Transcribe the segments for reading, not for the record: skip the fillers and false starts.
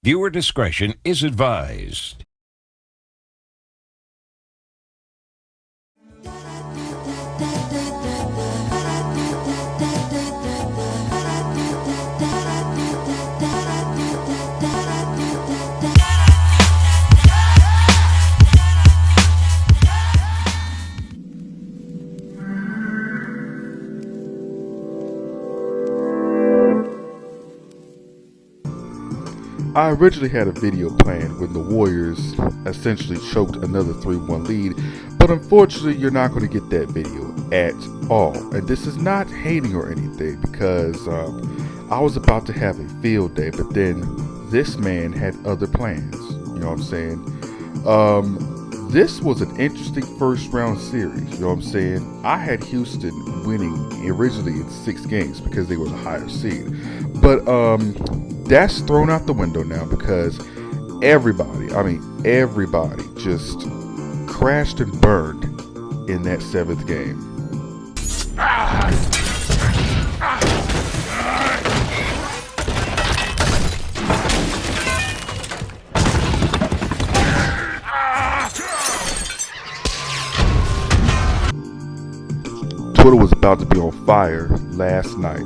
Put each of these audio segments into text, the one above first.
Viewer discretion is advised. I originally had a video planned when the Warriors essentially choked another 3-1 lead, but unfortunately you're not going to get that video at all. And this is not hating or anything, because I was about to have a field day, but then this man had other plans. You know what I'm saying? This was an interesting first round series. You know what I'm saying? I had Houston winning originally in 6 games because they were the higher seed. But that's thrown out the window now because everybody just crashed and burned in that 7th game. Twitter was about to be on fire last night.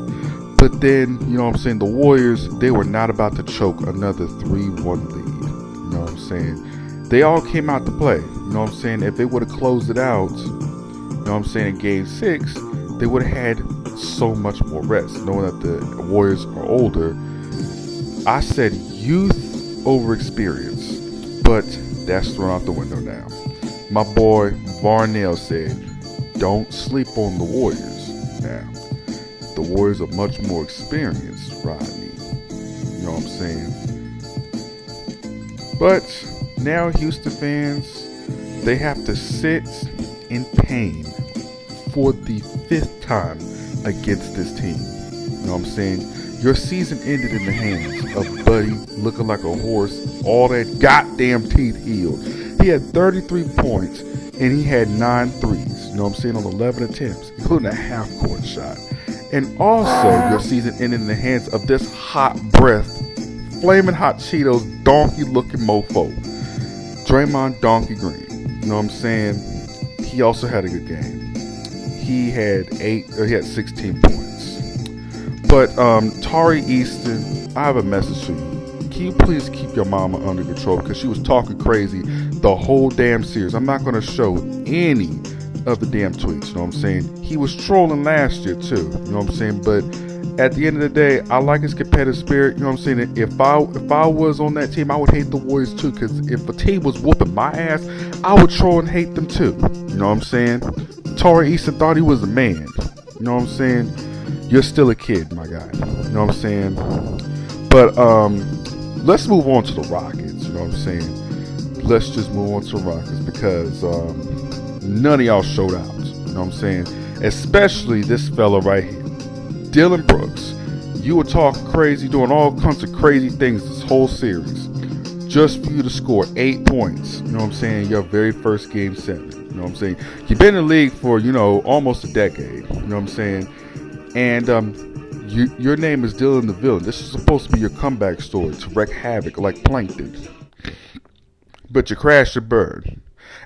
But then, you know what I'm saying, the Warriors, they were not about to choke another 3-1 lead. You know what I'm saying? They all came out to play. You know what I'm saying? If they would have closed it out, you know what I'm saying, in Game 6, they would have had so much more rest. Knowing that the Warriors are older, I said youth over experience. But that's thrown out the window now. My boy Varnell said, don't sleep on the Warriors now. The Warriors are much more experienced, Rodney. You know what I'm saying? But now Houston fans, they have to sit in pain for the 5th time against this team. You know what I'm saying? Your season ended in the hands of Buddy looking like a horse, all that goddamn teeth healed. He had 33 points and he had 9 threes. You know what I'm saying? On 11 attempts, including a half-court shot. And also, your season ended in the hands of this hot breath, flaming hot Cheetos, donkey-looking mofo, Draymond Donkey Green. You know what I'm saying? He also had a good game. He had 16 points. But Tari Easton, I have a message for you. Can you please keep your mama under control? Because she was talking crazy the whole damn series. I'm not going to show any of the damn tweets, you know what I'm saying? He was trolling last year too, you know what I'm saying? But at the end of the day, I like his competitive spirit, you know what I'm saying? If I was on that team, I would hate the Warriors too, because if a team was whooping my ass, I would troll and hate them too, you know what I'm saying? Tari Easton thought he was a man, you know what I'm saying? You're still a kid, my guy, you know what I'm saying? But let's move on to the Rockets, you know what I'm saying? Let's just move on to the Rockets because none of y'all showed out, you know what I'm saying? Especially this fella right here, Dylan Brooks. You were talking crazy, doing all kinds of crazy things this whole series, just for you to score 8 points, you know what I'm saying? Your very first Game 7, you know what I'm saying? You've been in the league for, you know, almost a decade, you know what I'm saying? And your name is Dylan the Villain. This is supposed to be your comeback story to wreak havoc like Plankton. But you crashed and burned.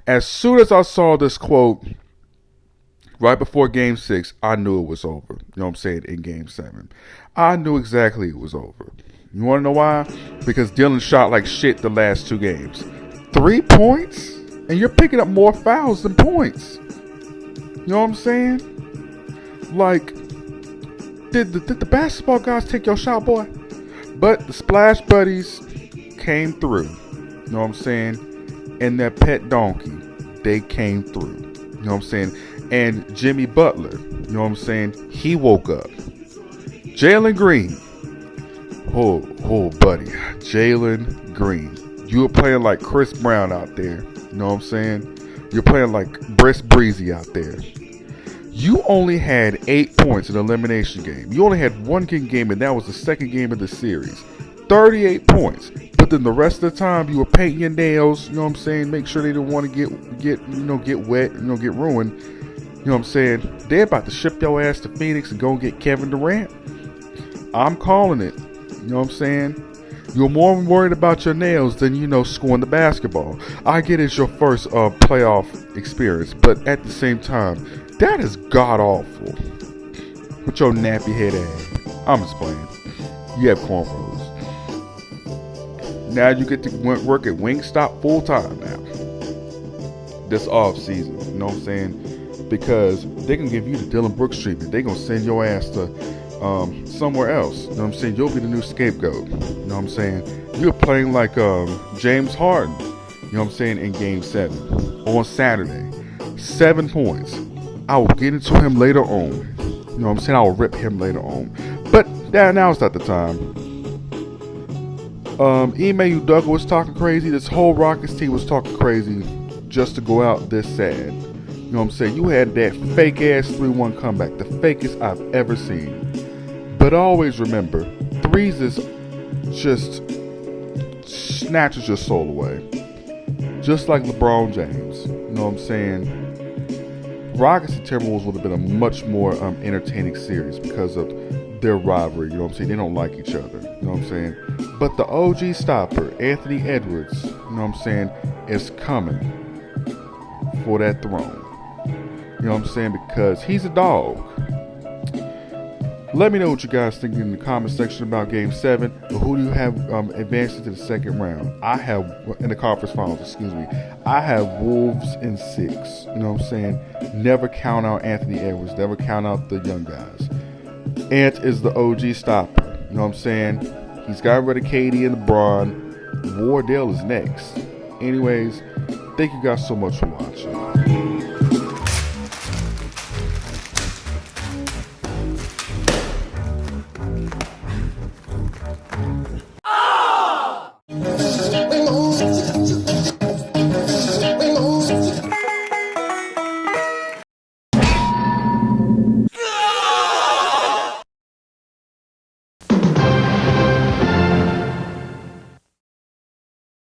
As soon as I saw this quote right before Game 6, I knew it was over. You know what I'm saying? In Game 7. I knew exactly it was over. You want to know why? Because Dylan shot like shit the last 2 games. 3 points? And you're picking up more fouls than points. You know what I'm saying? Like, did the basketball guys take your shot, boy? But the Splash Buddies came through. You know what I'm saying? And that pet donkey, they came through. You know what I'm saying? And Jimmy Butler, you know what I'm saying? He woke up. Jalen Green. Oh, buddy. Jalen Green. You were playing like Chris Brown out there. You know what I'm saying? You're playing like Briss Breezy out there. You only had 8 points in the elimination game. You only had 1 good game, and that was the second game of the series. 38 points. But then the rest of the time, you were painting your nails, you know what I'm saying? Make sure they didn't want to get wet, get ruined. You know what I'm saying? They're about to ship your ass to Phoenix and go and get Kevin Durant. I'm calling it. You know what I'm saying? You're more worried about your nails than, scoring the basketball. I get it's your first playoff experience, but at the same time, that is god awful. With your nappy head ass. I'm just playing. You have cornrows. Now you get to work at Wingstop full time now. This off season, you know what I'm saying? Because they can give you the Dylan Brooks treatment. They gonna send your ass to somewhere else. You know what I'm saying? You'll be the new scapegoat. You know what I'm saying? You're playing like James Harden. You know what I'm saying? In Game 7 on Saturday, 7 points. I will get into him later on. You know what I'm saying? I will rip him later on. But now it's not the time. Ime Udoka was talking crazy. This whole Rockets team was talking crazy just to go out this sad. You know what I'm saying? You had that fake ass 3-1 comeback, the fakest I've ever seen. But always remember, threes is just snatches your soul away. Just like LeBron James. You know what I'm saying? Rockets and Timberwolves would have been a much more entertaining series because of their rivalry. You know what I'm saying? They don't like each other. You know what I'm saying? But the OG stopper, Anthony Edwards, you know what I'm saying, is coming for that throne. You know what I'm saying? Because he's a dog. Let me know what you guys think in the comment section about Game 7. Or who do you have advancing to the second round? I have, in the conference finals, I have Wolves in 6. You know what I'm saying? Never count out Anthony Edwards. Never count out the young guys. Ant is the OG stopper. You know what I'm saying? He's got rid of KD and LeBron. Wardell is next. Anyways, thank you guys so much for watching.